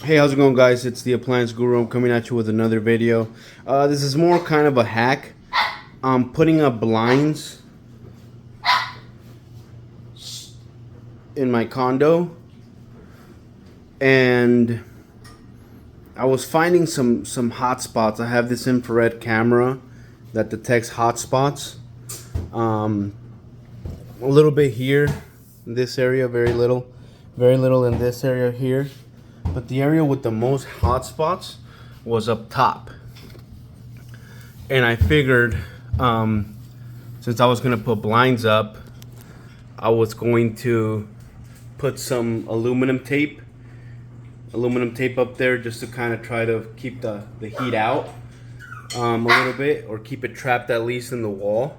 Hey, how's it going, guys? It's the Appliance Guru. I'm coming at you with another video. This is more kind of a hack. I'm putting up blinds in my condo, and I was finding some hot spots. I have this infrared camera that detects hot spots. A little bit here in this area, very little in this area here. But the area with the most hot spots was up top. And I figured, since I was gonna put blinds up, I was going to put some aluminum tape up there, just to kind of try to keep the heat out a little bit, or keep it trapped at least in the wall.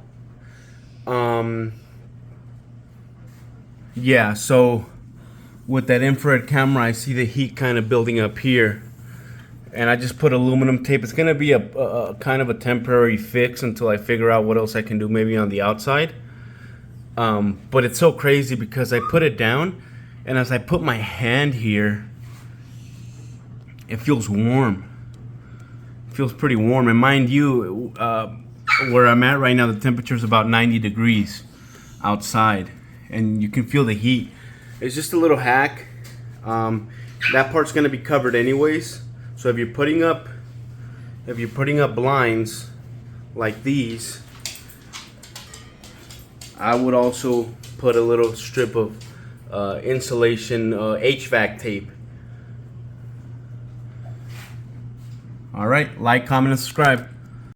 Yeah, so with that infrared camera, I see the heat kind of building up here, and I just put aluminum tape. It's gonna be a kind of a temporary fix until I figure out what else I can do, maybe on the outside. But it's so crazy because I put it down, and as I put my hand here, it feels warm. It feels pretty warm, and mind you, where I'm at right now, the temperature is about 90 degrees outside, and you can feel the heat. It's just a little hack. That part's gonna be covered anyways. So if you're putting up blinds like these, I would also put a little strip of insulation HVAC tape. All right, like, comment, and subscribe.